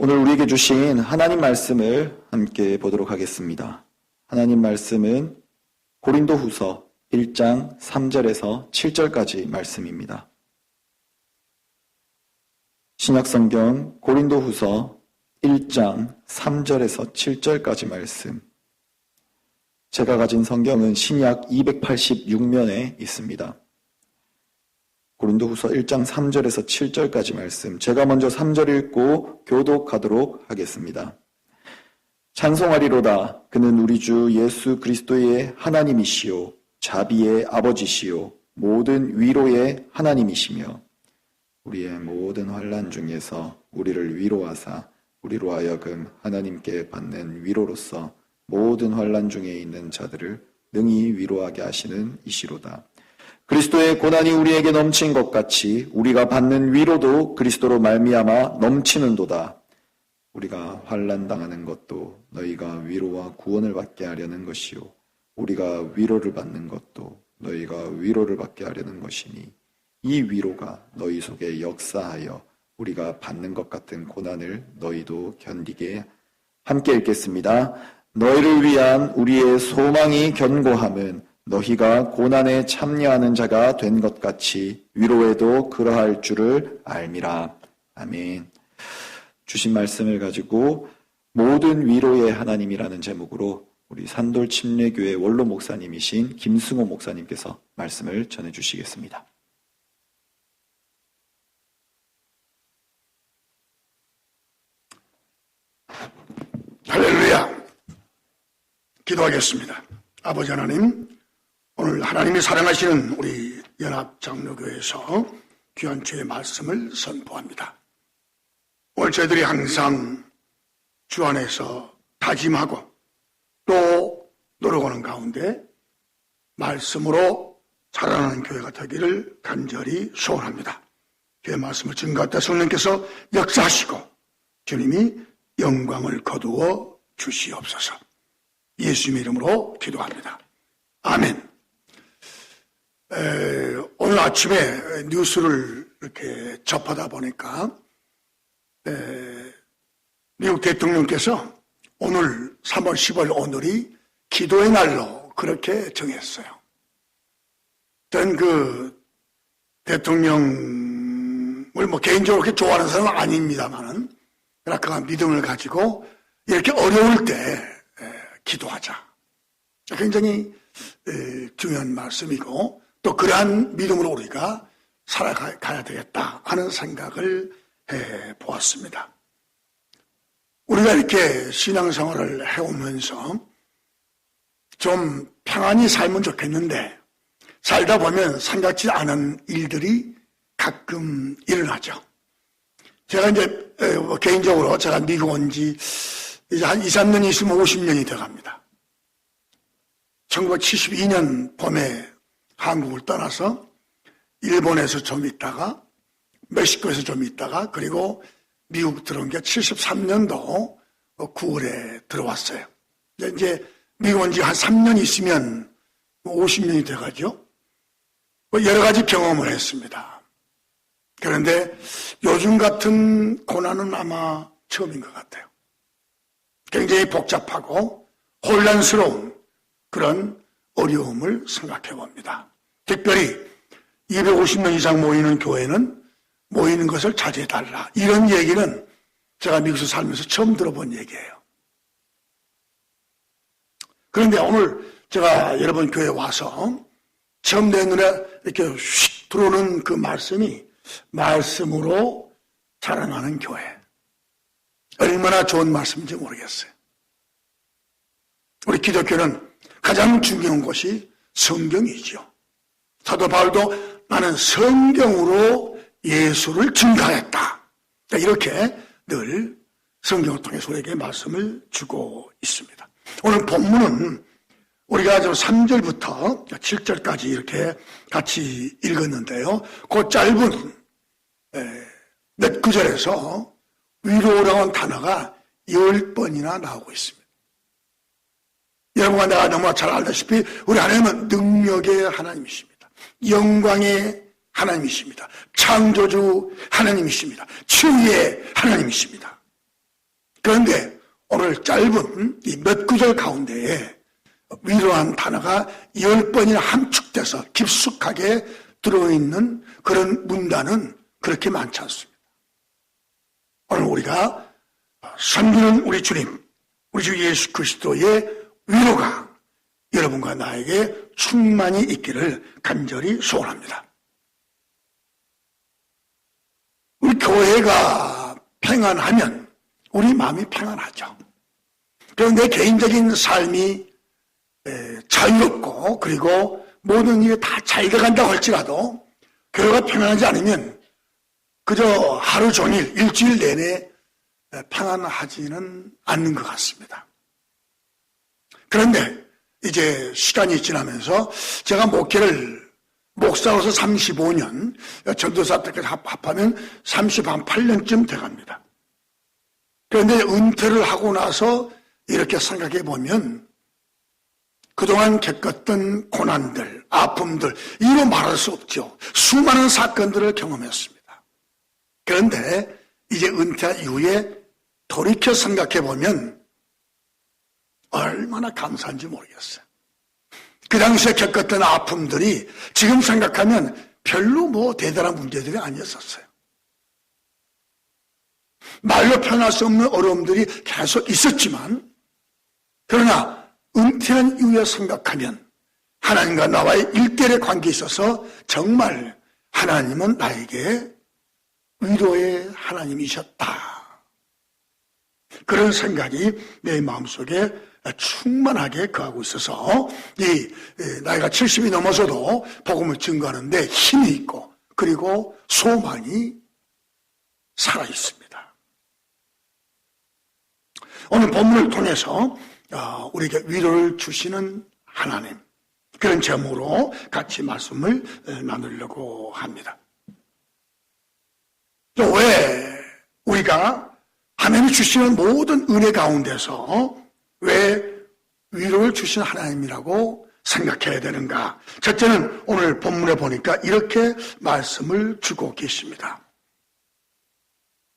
오늘 우리에게 주신 하나님 말씀을 함께 보도록 하겠습니다. 하나님 말씀은 고린도후서 1장 3절에서 7절까지 말씀입니다. 신약성경 고린도후서 1장 3절에서 7절까지 말씀. 제가 가진 성경은 신약 286면에 있습니다. 고린도후서 1장 3절에서 7절까지 말씀. 제가 먼저 3절 읽고 교독하도록 하겠습니다. 찬송하리로다. 그는 우리 주 예수 그리스도의 하나님이시요 자비의 아버지시요 모든 위로의 하나님이시며 우리의 모든 환난 중에서 우리를 위로하사 우리로 하여금 하나님께 받는 위로로서 모든 환난 중에 있는 자들을 능히 위로하게 하시는 이시로다. 그리스도의 고난이 우리에게 넘친 것 같이 우리가 받는 위로도 그리스도로 말미암아 넘치는도다. 우리가 환난 당하는 것도 너희가 위로와 구원을 받게 하려는 것이요 우리가 위로를 받는 것도 너희가 위로를 받게 하려는 것이니 이 위로가 너희 속에 역사하여 우리가 받는 것 같은 고난을 너희도 견디게 함께 읽겠습니다. 너희를 위한 우리의 소망이 견고함은 너희가 고난에 참여하는 자가 된 것 같이 위로에도 그러할 줄을 알미라. 아멘. 주신 말씀을 가지고 모든 위로의 하나님이라는 제목으로 우리 산돌 침례교회 원로 목사님이신 김승호 목사님께서 말씀을 전해주시겠습니다. 할렐루야. 기도하겠습니다. 아버지 하나님, 오늘 하나님이 사랑하시는 우리 연합장로교회에서 귀한 주의 말씀을 선포합니다. 오늘 저희들이 항상 주 안에서 다짐하고 또 노력하는 가운데 말씀으로 자라나는 교회가 되기를 간절히 소원합니다. 주의 말씀을 증거했다 성령께서 역사하시고 주님이 영광을 거두어 주시옵소서. 예수님의 이름으로 기도합니다. 아멘. 오늘 아침에 뉴스를 이렇게 접하다 보니까 미국 대통령께서 오늘 3월 10일 오늘이 기도의 날로 그렇게 정했어요. 저는 그 대통령을 개인적으로 그렇게 좋아하는 사람은 아닙니다만은 그런 믿음을 가지고 이렇게 어려울 때 기도하자. 굉장히 중요한 말씀이고 또 그러한 믿음으로 우리가 살아가야 되겠다 하는 생각을 해보았습니다. 우리가 이렇게 신앙생활을 해오면서 좀 평안히 살면 좋겠는데 살다 보면 생각지 않은 일들이 가끔 일어나죠. 제가 이제 개인적으로 제가 미국 온 지 이제 한 2, 3년이 있으면 50년이 돼갑니다. 1972년 봄에 한국을 떠나서 일본에서 좀 있다가 멕시코에서 좀 있다가 그리고 미국 들어온 게 73년도 9월에 들어왔어요. 이제 미국 온 지 한 3년 있으면 50년이 돼가죠. 여러 가지 경험을 했습니다. 그런데 요즘 같은 고난은 아마 처음인 것 같아요. 굉장히 복잡하고 혼란스러운 그런 어려움을 생각해 봅니다. 특별히 250명 이상 모이는 교회는 모이는 것을 자제해달라. 이런 얘기는 제가 미국에서 살면서 처음 들어본 얘기예요. 그런데 오늘 제가 여러분 교회에 와서 처음 내 눈에 이렇게 휙 들어오는 그 말씀이 말씀으로 자라나는 교회. 얼마나 좋은 말씀인지 모르겠어요. 우리 기독교는 가장 중요한 것이 성경이죠. 사도 바울도 나는 성경으로 예수를 증거했다. 이렇게 늘 성경을 통해서 우리에게 말씀을 주고 있습니다. 오늘 본문은 우리가 3절부터 7절까지 이렇게 같이 읽었는데요. 그 짧은 몇 구절에서 위로라는 단어가 10번이나 나오고 있습니다. 여러분과 내가 너무나 잘 알다시피 우리 하나님은 능력의 하나님이십니다. 영광의 하나님이십니다. 창조주 하나님이십니다. 치유의 하나님이십니다. 그런데 오늘 짧은 이 몇 구절 가운데에 위로한 단어가 10번이나 함축돼서 깊숙하게 들어있는 그런 문단은 그렇게 많지 않습니다. 오늘 우리가 섬기는 우리 주님, 우리 주 예수 그리스도의 위로가 여러분과 나에게 충만히 있기를 간절히 소원합니다. 우리 교회가 평안하면 우리 마음이 평안하죠. 그런데 개인적인 삶이 자유롭고 그리고 모든 일이 다 잘 돼간다고 할지라도 교회가 평안하지 않으면 그저 하루 종일 일주일 내내 평안하지는 않는 것 같습니다. 그런데 이제 시간이 지나면서 제가 목사로서 35년, 전도사 때까지 합하면 38년쯤 돼갑니다. 그런데 은퇴를 하고 나서 이렇게 생각해 보면 그동안 겪었던 고난들, 아픔들, 이로 말할 수 없죠. 수많은 사건들을 경험했습니다. 그런데 이제 은퇴 이후에 돌이켜 생각해 보면 얼마나 감사한지 모르겠어요. 그 당시에 겪었던 아픔들이 지금 생각하면 별로 뭐 대단한 문제들이 아니었었어요. 말로 표현할 수 없는 어려움들이 계속 있었지만, 그러나 은퇴한 이후에 생각하면 하나님과 나와의 일대일의 관계에 있어서 정말 하나님은 나에게 위로의 하나님이셨다. 그런 생각이 내 마음속에 충만하게 거하고 있어서 나이가 70이 넘어서도 복음을 증거하는데 힘이 있고 그리고 소망이 살아있습니다. 오늘 본문을 통해서 우리에게 위로를 주시는 하나님, 그런 제목으로 같이 말씀을 나누려고 합니다. 왜 우리가 하나님이 주시는 모든 은혜 가운데서 왜 위로를 주시는 하나님이라고 생각해야 되는가? 첫째는 오늘 본문에 보니까 이렇게 말씀을 주고 계십니다.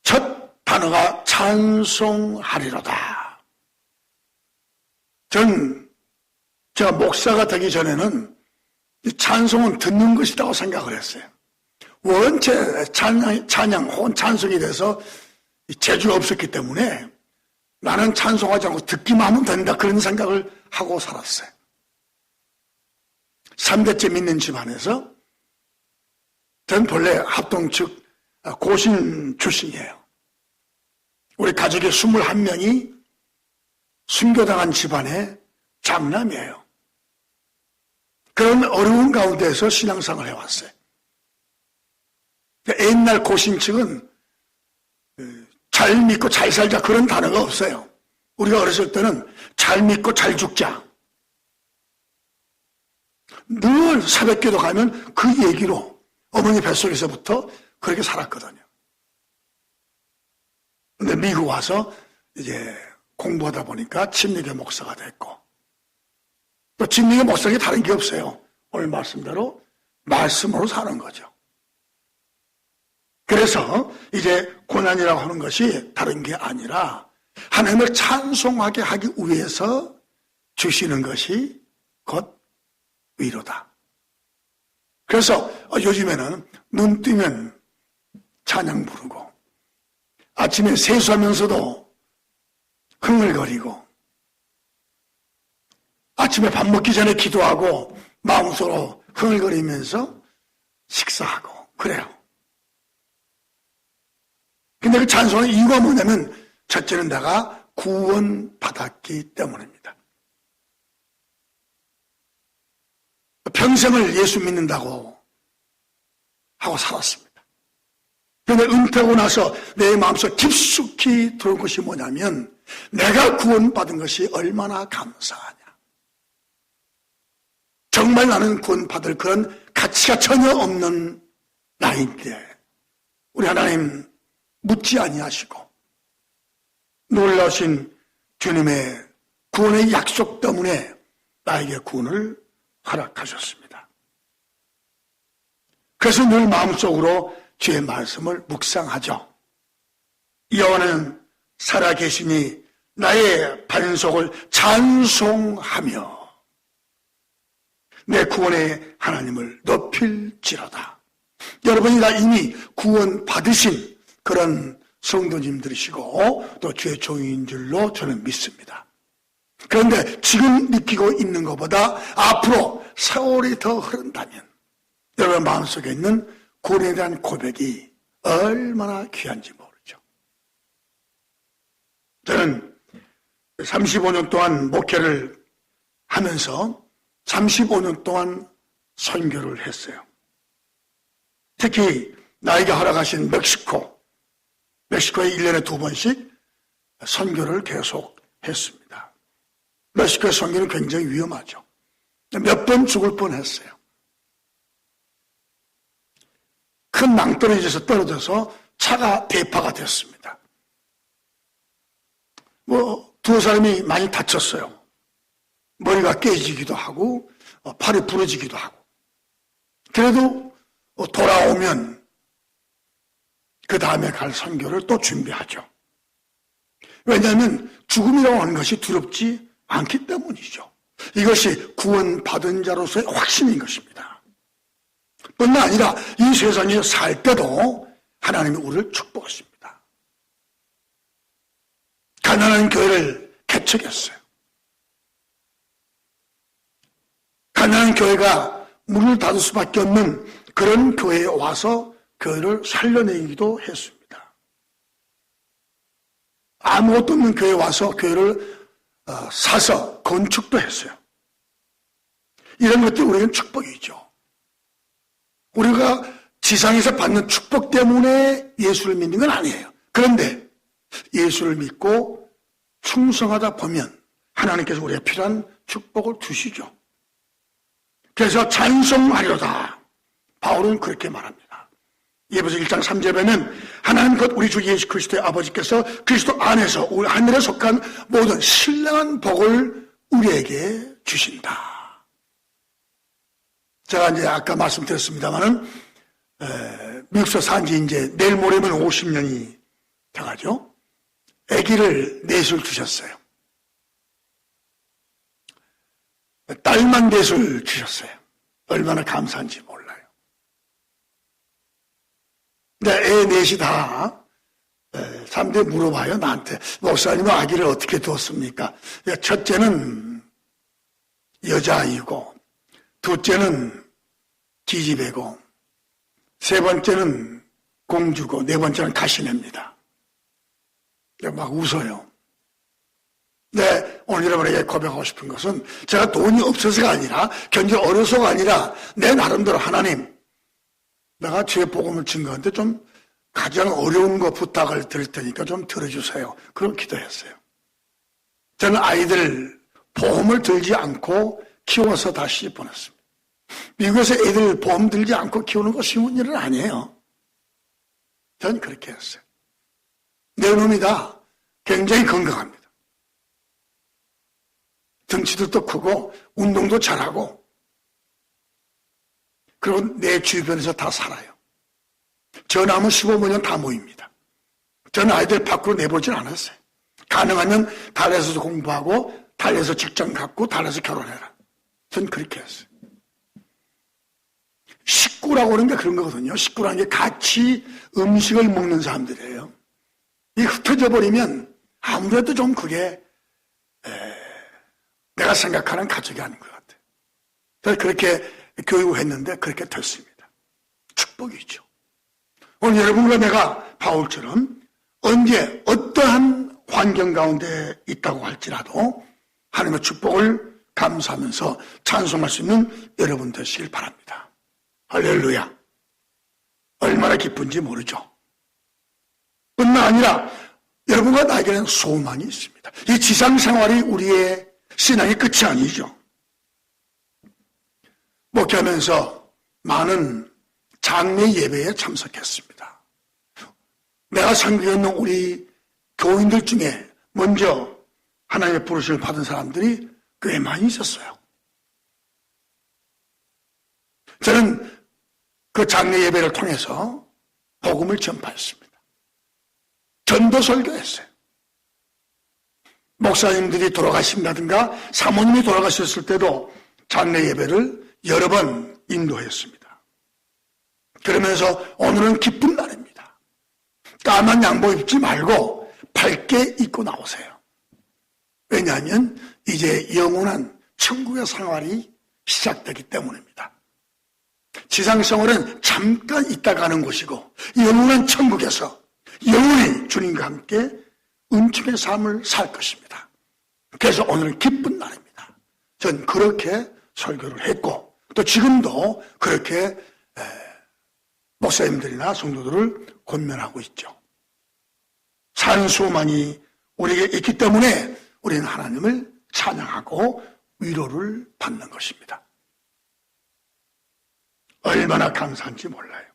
첫 단어가 찬송하리로다. 제가 목사가 되기 전에는 찬송은 듣는 것이라고 생각을 했어요. 원체 찬양 혹은 찬송에 대해서 재주가 없었기 때문에 나는 찬송하지 않고 듣기만 하면 된다, 그런 생각을 하고 살았어요. 3대째 믿는 집안에서 전 본래 합동 측 고신 출신이에요. 우리 가족의 21명이 순교당한 집안의 장남이에요. 그런 어려운 가운데서 신앙생활을 해왔어요. 옛날 고신 측은 잘 믿고 잘 살자 그런 단어가 없어요. 우리가 어렸을 때는 잘 믿고 잘 죽자. 늘 새벽기도 가면 그 얘기로 어머니 뱃속에서부터 그렇게 살았거든요. 근데 미국 와서 이제 공부하다 보니까 침례교 목사가 됐고, 또 침례교 목사에게 다른 게 없어요. 오늘 말씀대로 말씀으로 사는 거죠. 그래서 이제 고난이라고 하는 것이 다른 게 아니라 하나님을 찬송하게 하기 위해서 주시는 것이 곧 위로다. 그래서 요즘에는 눈 뜨면 찬양 부르고 아침에 세수하면서도 흥얼거리고 아침에 밥 먹기 전에 기도하고 마음속으로 흥얼거리면서 식사하고 그래요. 근데 그 찬송의 이유가 뭐냐면 첫째는 내가 구원받았기 때문입니다. 평생을 예수 믿는다고 하고 살았습니다. 그런데 은퇴하고 나서 내 마음속 깊숙이 들어온 것이 뭐냐면 내가 구원받은 것이 얼마나 감사하냐. 정말 나는 구원받을 그런 가치가 전혀 없는 나인데 우리 하나님 묻지 아니하시고 놀라우신 주님의 구원의 약속 때문에 나에게 구원을 허락하셨습니다. 그래서 늘 마음속으로 주의 말씀을 묵상하죠. 여호와는 살아계시니 나의 반석을 찬송하며 내 구원의 하나님을 높일지로다. 여러분이 다 이미 구원 받으신 그런 성도님들이시고 또 주의 종인 줄로 저는 믿습니다. 그런데 지금 느끼고 있는 것보다 앞으로 세월이 더 흐른다면 여러분 마음속에 있는 구원에 대한 고백이 얼마나 귀한지 모르죠. 저는 35년 동안 목회를 하면서 35년 동안 선교를 했어요. 특히 나에게 허락하신 멕시코에 1년에 2번씩 선교를 계속 했습니다. 멕시코의 선교는 굉장히 위험하죠. 몇 번 죽을 뻔했어요. 큰 낭떠러지에서 떨어져서 차가 대파가 됐습니다. 두 사람이 많이 다쳤어요. 머리가 깨지기도 하고 팔이 부러지기도 하고. 그래도 돌아오면 그 다음에 갈 선교를 또 준비하죠. 왜냐하면 죽음이라고 하는 것이 두렵지 않기 때문이죠. 이것이 구원받은 자로서의 확신인 것입니다. 뿐만 아니라 이 세상에 살 때도 하나님이 우리를 축복하십니다. 가난한 교회를 개척했어요. 가난한 교회가 문을 닫을 수밖에 없는 그런 교회에 와서 교회를 살려내기도 했습니다. 아무것도 없는 교회에 와서 교회를 사서 건축도 했어요. 이런 것들이 우리에게는 축복이죠. 우리가 지상에서 받는 축복 때문에 예수를 믿는 건 아니에요. 그런데 예수를 믿고 충성하다 보면 하나님께서 우리에게 필요한 축복을 주시죠. 그래서 찬송하려다. 바울은 그렇게 말합니다. 예배서 1장 3절에 보면 하나님 곧 우리 주 예수 그리스도의 아버지께서 그리스도 안에서 우리 하늘에 속한 모든 신령한 복을 우리에게 주신다. 제가 이제 아까 말씀드렸습니다만은 미국에서 산지 이제 내일 모레면 50년이 돼가죠. 아기를 넷을 주셨어요. 딸만 넷을 주셨어요. 얼마나 감사한지 몰라요. 근데 애 넷이 다 사람들이 물어봐요. 나한테 목사님은 아기를 어떻게 두었습니까? 첫째는 여자아이고 둘째는 기집애고 세 번째는 공주고 네 번째는 가시냅니다. 막 웃어요. 네, 오늘 여러분에게 고백하고 싶은 것은 제가 돈이 없어서가 아니라 견디 어려서가 아니라 내 나름대로 하나님 내가 주의 복음을 증거하는데 좀 가장 어려운 거 부탁을 드릴 테니까 좀 들어주세요. 그런 기도했어요. 저는 아이들 보험을 들지 않고 키워서 다시 보냈습니다. 미국에서 애들 보험 들지 않고 키우는 거 쉬운 일은 아니에요. 저는 그렇게 했어요. 내 놈이 다 굉장히 건강합니다. 덩치도 크고 운동도 잘하고 그리고 내 주변에서 다 살아요. 전화하면 15년 다 모입니다. 저는 아이들 밖으로 내보진 않았어요. 가능하면 달에서도 공부하고 달에서 직장 갖고 달에서 결혼해라. 전 그렇게 했어요. 식구라고 하는 게 그런 거거든요. 식구라는 게 같이 음식을 먹는 사람들이에요. 이 흩어져 버리면 아무래도 좀 그게 내가 생각하는 가족이 아닌 것 같아요. 그래서 그렇게 교육을 했는데 그렇게 됐습니다. 축복이죠. 오늘 여러분과 내가 바울처럼 언제 어떠한 환경 가운데 있다고 할지라도 하나님의 축복을 감사하면서 찬송할 수 있는 여러분 되시길 바랍니다. 할렐루야. 얼마나 기쁜지 모르죠. 뿐만 아니라 여러분과 나에게는 소망이 있습니다. 이 지상 생활이 우리의 신앙의 끝이 아니죠. 목회하면서 많은 장례 예배에 참석했습니다. 내가 섬기는 우리 교인들 중에 먼저 하나님의 부르심을 받은 사람들이 꽤 많이 있었어요. 저는 그 장례 예배를 통해서 복음을 전파했습니다. 전도 설교했어요. 목사님들이 돌아가신다든가 사모님이 돌아가셨을 때도 장례 예배를 여러 번 인도했습니다. 그러면서 오늘은 기쁜 날입니다. 까만 양복 입지 말고 밝게 입고 나오세요. 왜냐하면 이제 영원한 천국의 생활이 시작되기 때문입니다. 지상생활은 잠깐 있다 가는 곳이고 영원한 천국에서 영원히 주님과 함께 은총의 삶을 살 것입니다. 그래서 오늘은 기쁜 날입니다. 전 그렇게 설교를 했고 또 지금도 그렇게 목사님들이나 성도들을 권면하고 있죠. 사는 수만이 우리에게 있기 때문에 우리는 하나님을 찬양하고 위로를 받는 것입니다. 얼마나 감사한지 몰라요.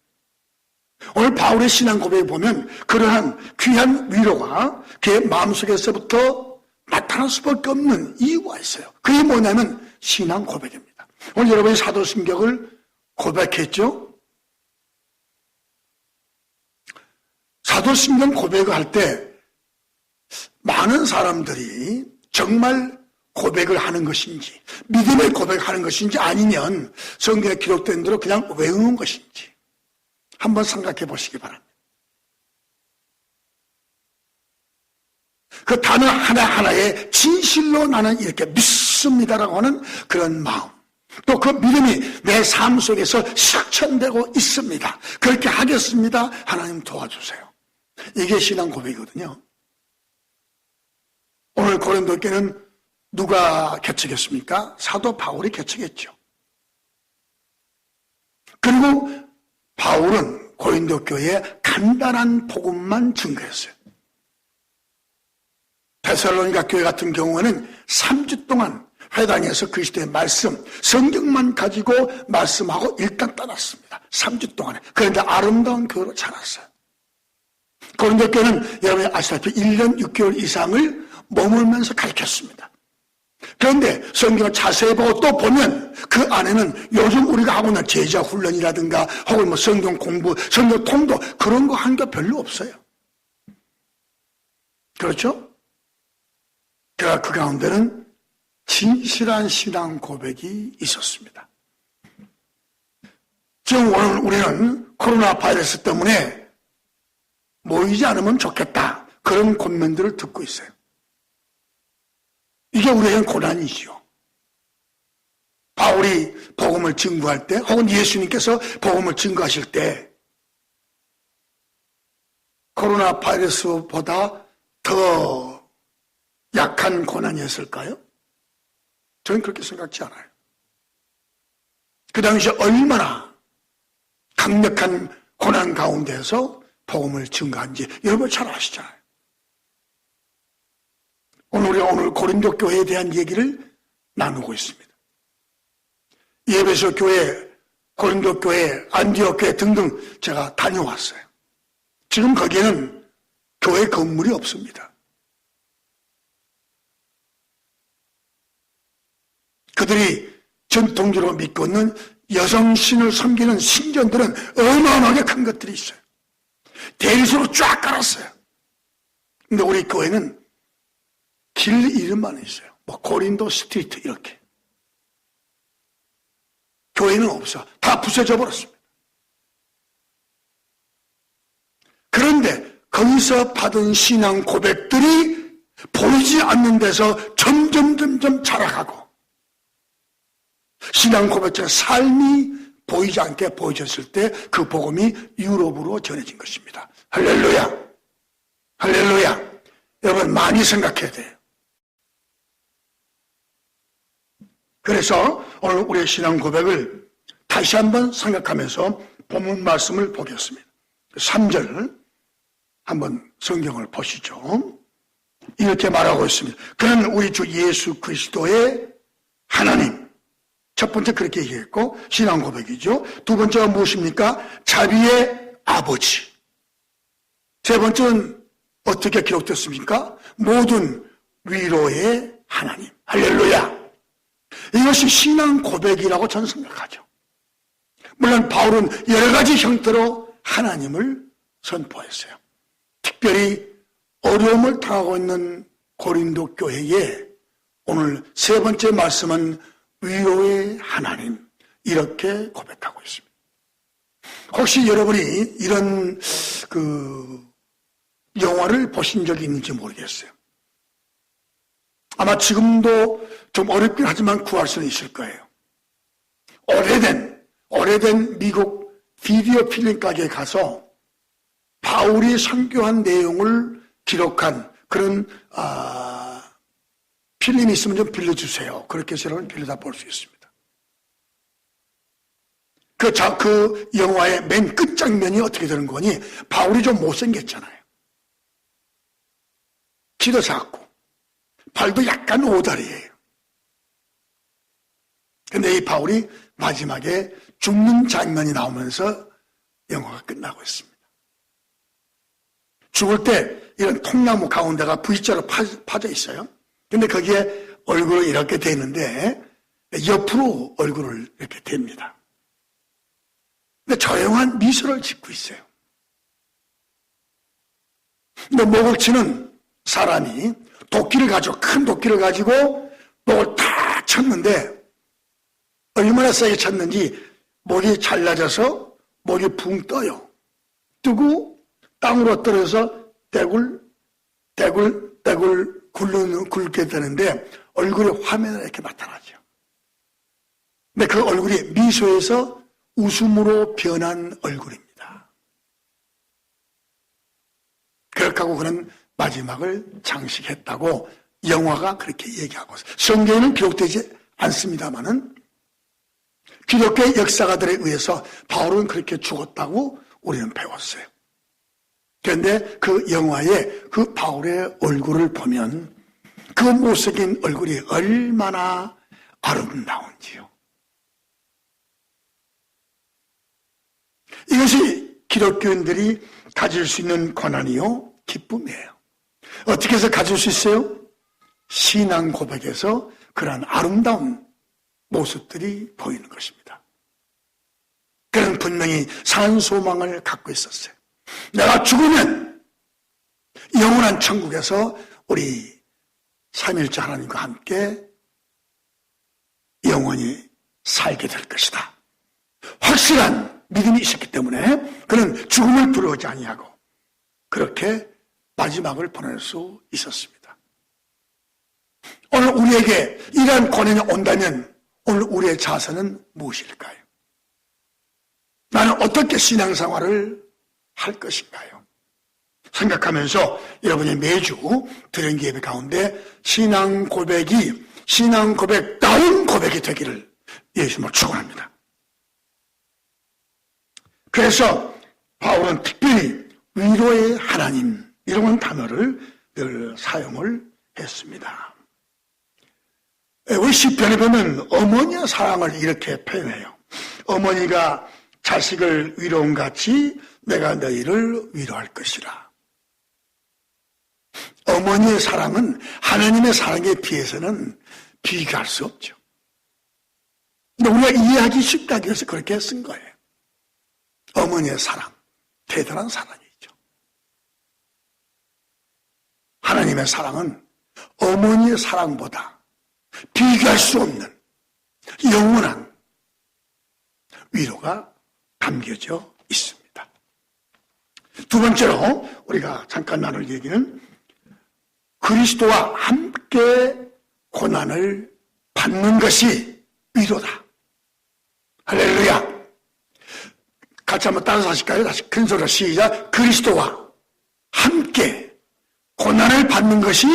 오늘 바울의 신앙 고백에 보면 그러한 귀한 위로가 그의 마음속에서부터 나타날 수밖에 없는 이유가 있어요. 그게 뭐냐면 신앙 고백입니다. 오늘 여러분이 사도신경을 고백했죠? 사도신경 고백을 할 때 많은 사람들이 정말 고백을 하는 것인지 믿음의 고백하는 것인지 아니면 성경에 기록된 대로 그냥 외우는 것인지 한번 생각해 보시기 바랍니다. 그 단어 하나하나에 진실로 나는 이렇게 믿습니다라고 하는 그런 마음, 또 그 믿음이 내 삶 속에서 실천되고 있습니다. 그렇게 하겠습니다. 하나님 도와주세요. 이게 신앙 고백이거든요. 오늘 고린도 교회는 누가 개척했습니까? 사도 바울이 개척했죠. 그리고 바울은 고린도 교회에 간단한 복음만 증거했어요. 데살로니가 교회 같은 경우에는 3주 동안 회당에서 그리스도의 말씀, 성경만 가지고 말씀하고 일단 떠났습니다. 3주 동안에. 그런데 아름다운 교회로 자랐어요. 고린도 교회는 여러분이 아시다시피 1년 6개월 이상을 머물면서 가르쳤습니다. 그런데 성경을 자세히 보고 또 보면 그 안에는 요즘 우리가 하고 있는 제자 훈련이라든가 혹은 뭐 성경 공부, 성경 통도 그런 거 한 게 별로 없어요. 그렇죠? 그러나 그 가운데는 진실한 신앙 고백이 있었습니다. 지금 오늘 우리는 코로나 바이러스 때문에 모이지 않으면 좋겠다. 그런 권면들을 듣고 있어요. 이게 우리에겐 고난이지요. 바울이 복음을 증거할 때 혹은 예수님께서 복음을 증거하실 때 코로나 바이러스보다 더 약한 고난이었을까요? 저는 그렇게 생각지 않아요. 그 당시에 얼마나 강력한 고난 가운데서 복음을 증거한지 여러분 잘 아시잖아요. 오늘 고린도 교회에 대한 얘기를 나누고 있습니다. 에베소 교회, 고린도 교회, 안디옥 교회 등등 제가 다녀왔어요. 지금 거기에는 교회 건물이 없습니다. 그들이 전통적으로 믿고 있는 여성신을 섬기는 신전들은 어마어마하게 큰 것들이 있어요. 대리석으로 쫙 깔았어요. 근데 우리 교회는 길 이름만 있어요. 뭐 고린도 스트리트 이렇게. 교회는 없어. 다 부서져 버렸습니다. 그런데 거기서 받은 신앙 고백들이 보이지 않는 데서 점점 자라가고 신앙 고백자의 삶이 보이지 않게 보여졌을 때 그 복음이 유럽으로 전해진 것입니다. 할렐루야. 할렐루야. 여러분 많이 생각해야 돼요. 그래서 오늘 우리의 신앙 고백을 다시 한번 생각하면서 본문 말씀을 보겠습니다. 3절 한번 성경을 보시죠. 이렇게 말하고 있습니다. 그는 우리 주 예수 그리스도의 하나님. 첫 번째 그렇게 얘기했고 신앙 고백이죠. 두 번째가 무엇입니까? 자비의 아버지. 세 번째는 어떻게 기록됐습니까? 모든 위로의 하나님. 할렐루야. 이것이 신앙 고백이라고 저는 생각하죠. 물론 바울은 여러 가지 형태로 하나님을 선포했어요. 특별히 어려움을 당하고 있는 고린도 교회에 오늘 세 번째 말씀은 위로의 하나님, 이렇게 고백하고 있습니다. 혹시 여러분이 이런 영화를 보신 적이 있는지 모르겠어요. 아마 지금도 좀 어렵긴 하지만 구할 수는 있을 거예요. 오래된 미국 비디오 필름 가게에 가서 바울이 선교한 내용을 기록한 그런 필름이 있으면 좀 빌려주세요. 그렇게 해서 여러분 빌려다 볼 수 있습니다. 그 영화의 맨 끝장면이 어떻게 되는 거니? 바울이 좀 못생겼잖아요. 키도 작고 발도 약간 오다리예요. 근데 이 바울이 마지막에 죽는 장면이 나오면서 영화가 끝나고 있습니다. 죽을 때 이런 통나무 가운데가 V자로 파져 있어요. 근데 거기에 얼굴을 이렇게 대는데 옆으로 얼굴을 이렇게 댑니다. 근데 조용한 미소를 짓고 있어요. 근데 목을 치는 사람이 큰 도끼를 가지고 목을 탁 쳤는데 얼마나 세게 쳤는지 목이 잘라져서 목이 붕 떠요. 뜨고 땅으로 떨어져서 떼굴 굴게 되는데 얼굴이 화면에 이렇게 나타나죠. 근데 그 얼굴이 미소에서 웃음으로 변한 얼굴입니다. 그렇게 하고 그는 마지막을 장식했다고 영화가 그렇게 얘기하고 있어요. 성경에는 기록되지 않습니다만은 기독교의 역사가들에 의해서 바울은 그렇게 죽었다고 우리는 배웠어요. 그런데 그 영화에 그 바울의 얼굴을 보면 그 못생긴 얼굴이 얼마나 아름다운지요. 이것이 기독교인들이 가질 수 있는 권한이요, 기쁨이에요. 어떻게 해서 가질 수 있어요? 신앙 고백에서 그러한 아름다운 모습들이 보이는 것입니다. 그는 분명히 산 소망을 갖고 있었어요. 내가 죽으면 영원한 천국에서 우리 삼일째 하나님과 함께 영원히 살게 될 것이다. 확실한 믿음이 있었기 때문에 그는 죽음을 두려워하지 아니하고 그렇게 마지막을 보낼 수 있었습니다. 오늘 우리에게 이러한 권한이 온다면 오늘 우리의 자세는 무엇일까요? 나는 어떻게 신앙생활을 할 것인가요? 생각하면서 여러분이 매주 드린 예배 가운데 신앙 고백다운 고백이 되기를 예수님으로 축원합니다. 그래서 바울은 특별히 위로의 하나님 이런 단어를 늘 사용을 했습니다. 우리 시편에 보면 어머니의 사랑을 이렇게 표현해요. 어머니가 자식을 위로함 같이 내가 너희를 위로할 것이라. 어머니의 사랑은 하나님의 사랑에 비해서는 비교할 수 없죠. 근데 우리가 이해하기 쉽게 하기 위해서 그렇게 쓴 거예요. 어머니의 사랑, 대단한 사랑이죠. 하나님의 사랑은 어머니의 사랑보다 비교할 수 없는 영원한 위로가 담겨져 있습니다. 두 번째로 우리가 잠깐 나눌 얘기는 그리스도와 함께 고난을 받는 것이 위로다. 할렐루야. 같이 한번 따라서 하실까요? 다시 큰 소리로 시작. 그리스도와 함께 고난을 받는 것이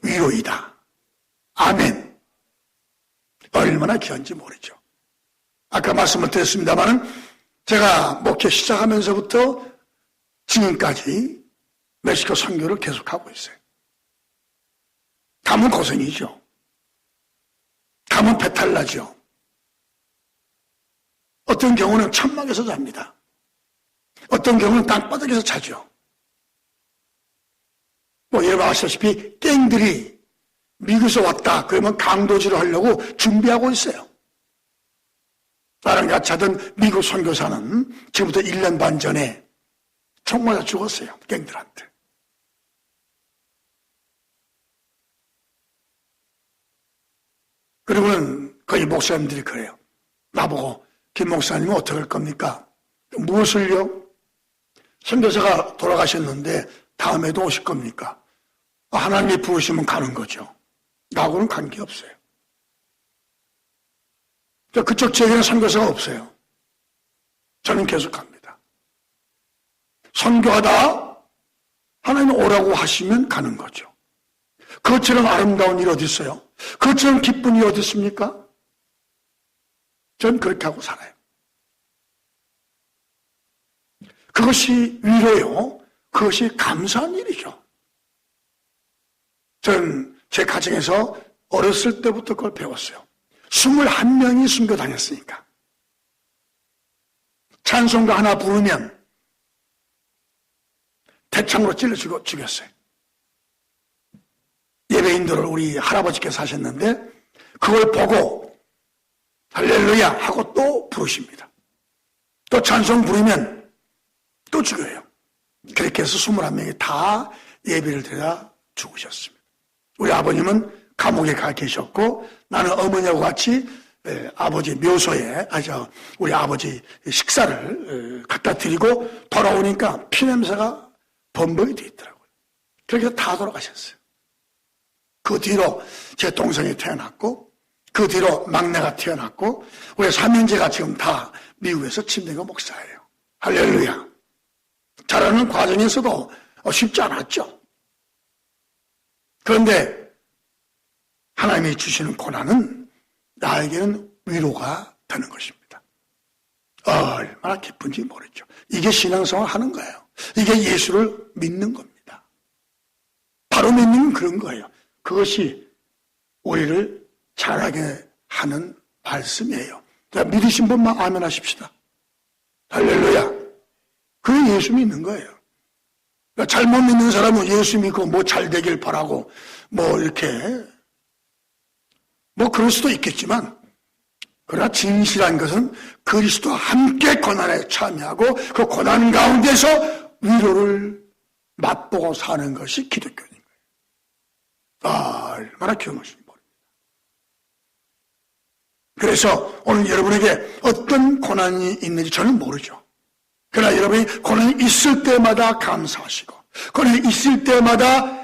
위로이다. 아멘. 얼마나 귀한지 모르죠. 아까 말씀을 드렸습니다마는 제가 목회 시작하면서부터 지금까지 멕시코 선교를 계속하고 있어요. 가면 고생이죠. 가면 배탈 나죠. 어떤 경우는 천막에서 잡니다. 어떤 경우는 땅바닥에서 자죠. 여러분 아시다시피 갱들이 미국에서 왔다 그러면 강도질을 하려고 준비하고 있어요. 나랑 같이 하던 미국 선교사는 지금부터 1년 반 전에 총 맞아 죽었어요. 갱들한테. 그리고는 거의 목사님들이 그래요. 나보고 김 목사님은 어떻게 할 겁니까? 무엇을요? 선교사가 돌아가셨는데 다음에도 오실 겁니까? 하나님이 부르시면 가는 거죠. 나하고는 관계없어요. 그쪽 지역에는 선교사가 없어요. 저는 계속 갑니다. 선교하다 하나님 오라고 하시면 가는 거죠. 그것처럼 아름다운 일 어디 있어요? 그것처럼 기쁜 일 어디 있습니까? 전 그렇게 하고 살아요. 그것이 위로요. 그것이 감사한 일이죠. 전 제 가정에서 어렸을 때부터 그걸 배웠어요. 21명이 순교 다녔으니까. 찬송가 하나 부르면 대창으로 찔러 죽였어요. 예배인들을 우리 할아버지께서 하셨는데 그걸 보고 할렐루야 하고 또 부르십니다. 또 찬송 부르면 또 죽여요. 그렇게 해서 21명이 다 예배를 드려 죽으셨습니다. 우리 아버님은 감옥에 가 계셨고 나는 어머니하고 같이 아버지 묘소에 우리 아버지 식사를 갖다 드리고 돌아오니까 피냄새가 범벅이 돼 있더라고요. 그렇게 해서 다 돌아가셨어요. 그 뒤로 제 동생이 태어났고 그 뒤로 막내가 태어났고 우리 삼형제가 지금 다 미국에서 침례교 목사예요. 할렐루야. 자라는 과정에서도 쉽지 않았죠. 그런데 하나님이 주시는 고난은 나에게는 위로가 되는 것입니다. 얼마나 기쁜지 모르죠. 이게 신앙생활 하는 거예요. 이게 예수를 믿는 겁니다. 바로 믿는 건 그런 거예요. 그것이 우리를 잘하게 하는 말씀이에요. 자, 믿으신 분만 아멘 하십시다. 할렐루야. 그게 예수 믿는 거예요. 그러니까 잘못 믿는 사람은 예수 믿고 뭐 잘 되길 바라고 뭐 이렇게 뭐 그럴 수도 있겠지만 그러나 진실한 것은 그리스도와 함께 고난에 참여하고 그 고난 가운데서 위로를 맛보고 사는 것이 기독교인 거예요. 얼마나 귀한 것인지 모릅니다. 그래서 오늘 여러분에게 어떤 고난이 있는지 저는 모르죠. 그러나 여러분이 고난이 있을 때마다 감사하시고 고난이 있을 때마다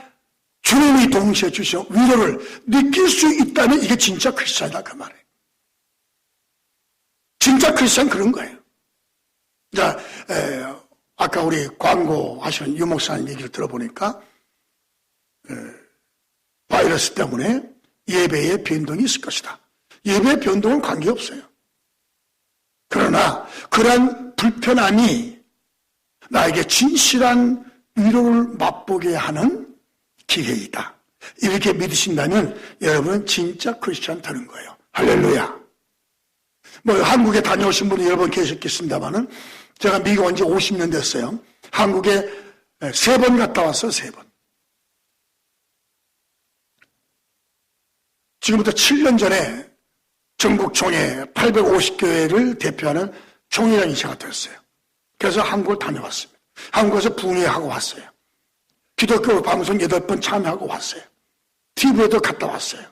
주님이 동시에 주시는 위로를 느낄 수 있다면 이게 진짜 크리스찬이다 그 말이에요. 진짜 크리스찬 그런 거예요. 자, 아까 우리 광고하시는 유 목사님 얘기를 들어보니까 바이러스 때문에 예배에 변동이 있을 것이다. 예배의 변동은 관계없어요. 그러나 그러한 불편함이 나에게 진실한 위로를 맛보게 하는 기회이다. 이렇게 믿으신다면 여러분은 진짜 크리스찬 되는 거예요. 할렐루야. 뭐 한국에 다녀오신 분이 여러 분 계셨겠습니다만은 제가 미국 온 지 50년 됐어요. 한국에 3번 갔다 왔어요. 3번. 지금부터 7년 전에 전국 총회 850교회를 대표하는 총회장이 제가 됐어요. 그래서 한국을 다녀왔습니다. 한국에서 붕괴하고 왔어요. 기독교 방송 8번 참여하고 왔어요. TV에도 갔다 왔어요.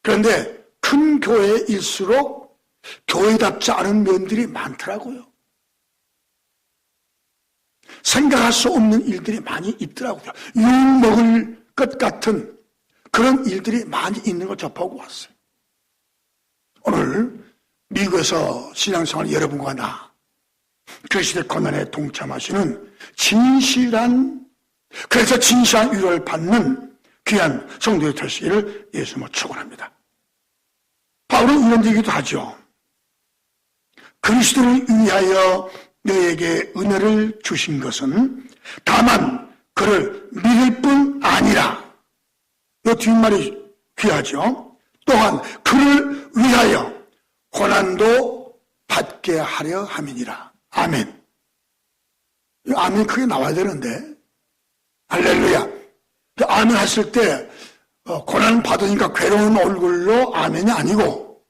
그런데 큰 교회일수록 교회답지 않은 면들이 많더라고요. 생각할 수 없는 일들이 많이 있더라고요. 욕먹을 것 같은 그런 일들이 많이 있는 걸 접하고 왔어요. 오늘 미국에서 신앙생활 여러분과 나 그 시대 고난에 동참하시는 그래서 진실한 위로를 받는 귀한 성도의 되시기를 예수님으로 축원합니다. 바울은 이런 얘기도 하죠. 그리스도를 위하여 너에게 은혜를 주신 것은 다만 그를 믿을 뿐 아니라 이 뒷말이 귀하죠. 또한 그를 위하여 고난도 받게 하려 함이니라. 아멘. 이 아멘 크게 나와야 되는데 할렐루야. 아멘 하실 때 고난 받으니까 괴로운 얼굴로 아멘이 아니고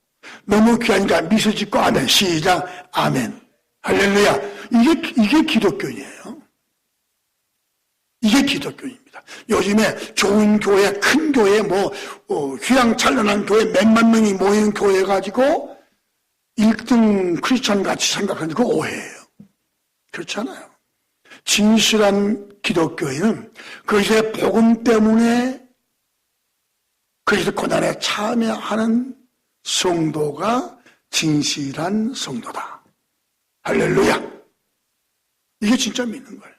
너무 귀하니까 미소 짓고 아멘. 시작. 아멘. 할렐루야. 이게 기독교인이에요. 이게 기독교입니다. 요즘에 좋은 교회, 큰 교회, 휘황찬란한 교회, 몇만 명이 모이는 교회 가지고 1등 크리스천 같이 생각하는 거 오해예요. 그렇지 않아요. 진실한 기독교인은 그것의 복음 때문에 그리스도 고난에 참여하는 성도가 진실한 성도다. 할렐루야. 이게 진짜 믿는 거예요.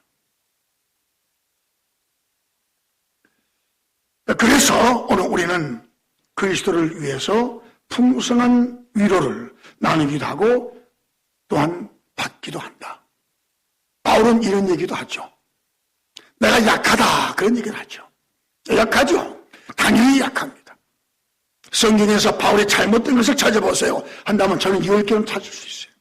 그래서 오늘 우리는 그리스도를 위해서 풍성한 위로를 나누기도 하고 또한 받기도 한다. 바울은 이런 얘기도 하죠. 내가 약하다 그런 얘기를 하죠. 약하죠. 당연히 약합니다. 성경에서 바울의 잘못된 것을 찾아보세요 한다면 저는 10개는 찾을 수 있어요.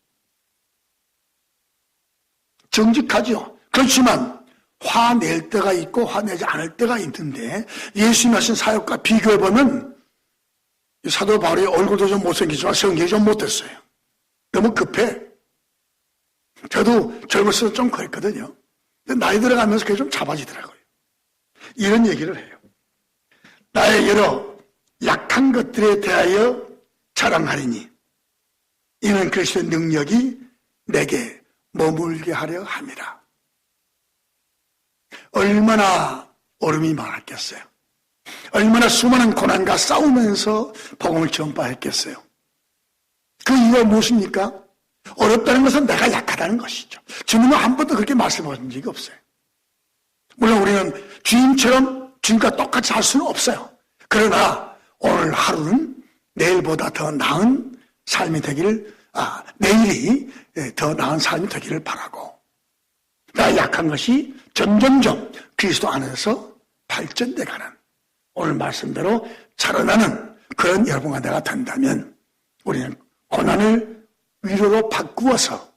정직하죠. 그렇지만 화낼 때가 있고 화내지 않을 때가 있는데 예수님 하신 사역과 비교해보면 사도 바울의 얼굴도 좀 못생기지만 성격이 좀 못됐어요. 너무 급해. 저도 젊었을 때 좀 그랬거든요. 근데 나이 들어가면서 그게 좀 잡아지더라고요. 이런 얘기를 해요. 나의 여러 약한 것들에 대하여 자랑하리니 이는 그리스도의 능력이 내게 머물게 하려 함이라. 얼마나 어려움이 많았겠어요. 얼마나 수많은 고난과 싸우면서 복음을 전파했겠어요. 그 이유가 무엇입니까? 어렵다는 것은 내가 약하다는 것이죠. 주님은 한 번도 그렇게 말씀하신 적이 없어요. 물론 우리는 주님처럼 주님과 똑같이 할 수는 없어요. 그러나 오늘 하루는 내일보다 더 나은 삶이 되기를, 내일이 더 나은 삶이 되기를 바라고, 나 약한 것이 점점점 그리스도 안에서 발전돼가는 오늘 말씀대로 자라나는 그런 여러분과 내가 된다면 우리는 고난을 위로로 바꾸어서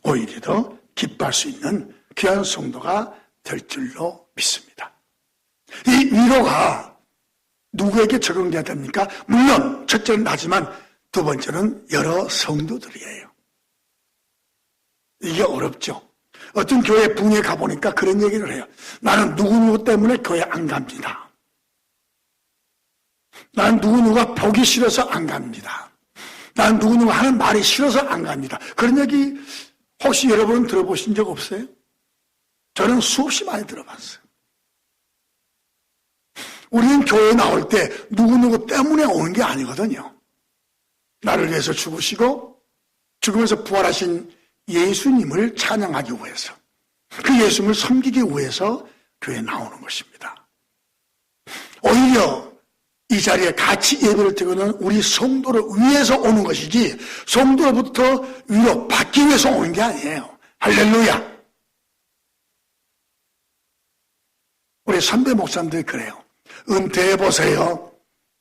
오히려 더 기뻐할 수 있는 귀한 성도가 될 줄로 믿습니다. 이 위로가 누구에게 적용돼야 됩니까? 물론 첫째는 나지만 두 번째는 여러 성도들이에요. 이게 어렵죠. 어떤 교회 붕에 가보니까 그런 얘기를 해요. 나는 누구누구 때문에 교회 안 갑니다. 나는 누구누구가 보기 싫어서 안 갑니다. 난 누구누구 하는 말이 싫어서 안 갑니다. 그런 얘기 혹시 여러분은 들어보신 적 없어요? 저는 수없이 많이 들어봤어요. 우리는 교회에 나올 때 누구누구 때문에 오는 게 아니거든요. 나를 위해서 죽으시고 죽으면서 부활하신 예수님을 찬양하기 위해서, 그 예수님을 섬기기 위해서 교회에 나오는 것입니다. 오히려 이 자리에 같이 예배를 드리는 우리 성도를 위해서 오는 것이지 성도로부터 위로 받기 위해서 오는 게 아니에요. 할렐루야. 우리 선배 목사님들이 그래요. 은퇴해보세요.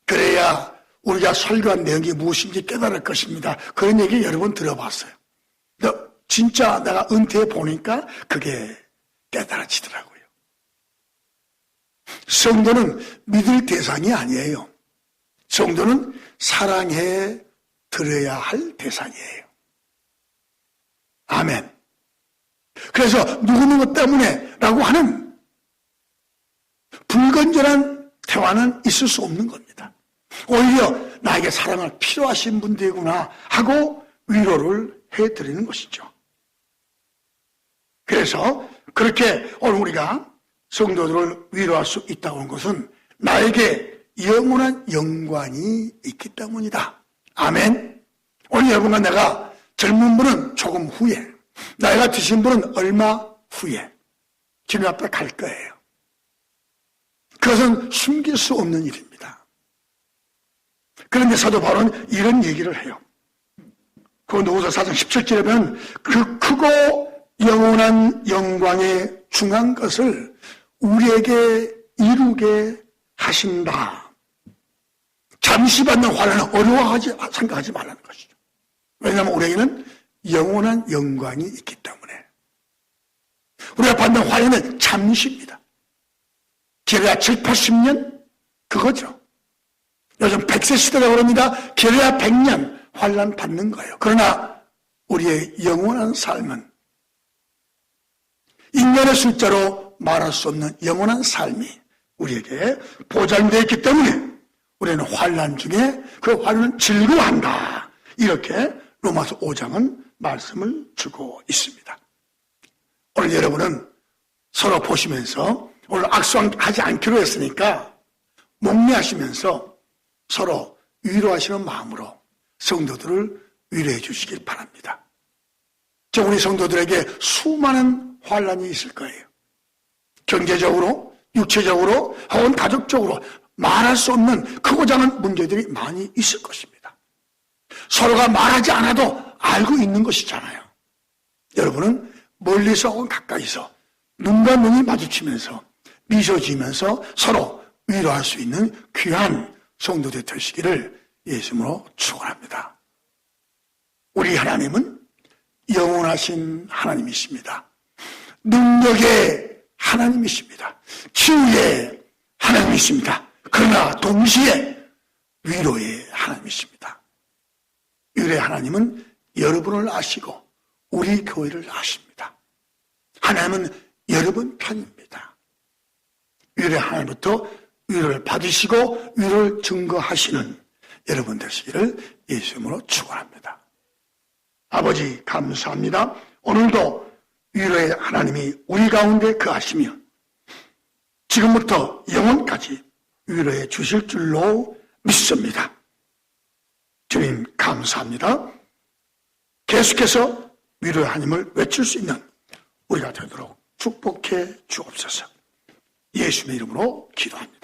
그래야 우리가 설교한 내용이 무엇인지 깨달을 것입니다. 그런 얘기 여러 번 들어봤어요. 진짜 내가 은퇴해 보니까 그게 깨달아지더라고요. 성도는 믿을 대상이 아니에요. 성도는 사랑해 드려야 할 대상이에요. 아멘. 그래서 누구누구 때문에 라고 하는 불건전한 대화는 있을 수 없는 겁니다. 오히려 나에게 사랑을 필요하신 분들이구나 하고 위로를 해드리는 것이죠. 그래서 그렇게 오늘 우리가 성도들을 위로할 수 있다고 하는 것은 나에게 영원한 영광이 있기 때문이다. 아멘. 오늘 여러분과 내가 젊은 분은 조금 후에, 나이가 드신 분은 얼마 후에 주님 앞에 갈 거예요. 그것은 숨길 수 없는 일입니다. 그런데 사도 바울은 이런 얘기를 해요. 고린도후서 4장 17절에 보면 그 크고 영원한 영광의 중한 것을 우리에게 이루게 하신다. 잠시 받는 환난은 어려워하지 생각하지 말라는 것이죠. 왜냐하면 우리에게는 영원한 영광이 있기 때문에. 우리가 받는 환난은 잠시입니다. 길어야 7, 80년? 그거죠. 요즘 100세 시대라고 그럽니다. 길어야 100년 환난 받는 거예요. 그러나 우리의 영원한 삶은 인간의 숫자로 말할 수 없는 영원한 삶이 우리에게 보장되어 있기 때문에 우리는 환난 중에 그 환난을 즐거워한다. 이렇게 로마서 5장은 말씀을 주고 있습니다. 오늘 여러분은 서로 보시면서 오늘 악수하지 않기로 했으니까 목례하시면서 서로 위로하시는 마음으로 성도들을 위로해 주시길 바랍니다. 우리 성도들에게 수많은 환난이 있을 거예요. 경제적으로, 육체적으로, 혹은 가족적으로 말할 수 없는 크고 작은 문제들이 많이 있을 것입니다. 서로가 말하지 않아도 알고 있는 것이잖아요. 여러분은 멀리서 혹은 가까이서 눈과 눈이 마주치면서 미소 지으면서 서로 위로할 수 있는 귀한 성도들 되시기를 예수님으로 축원합니다. 우리 하나님은 영원하신 하나님이십니다. 능력의 하나님이십니다. 치유의 하나님이십니다. 그러나 동시에 위로의 하나님이십니다. 위로의 하나님은 여러분을 아시고 우리 교회를 아십니다. 하나님은 여러분 편입니다. 위로의 하나님부터 위로를 받으시고 위로를 증거하시는 여러분 되시기를 예수님으로 축원합니다. 아버지 감사합니다. 오늘도 위로의 하나님이 우리 가운데 거하시며 지금부터 영원까지 위로해 주실 줄로 믿습니다. 주님 감사합니다. 계속해서 위로의 하나님을 외칠 수 있는 우리가 되도록 축복해 주옵소서. 예수님의 이름으로 기도합니다.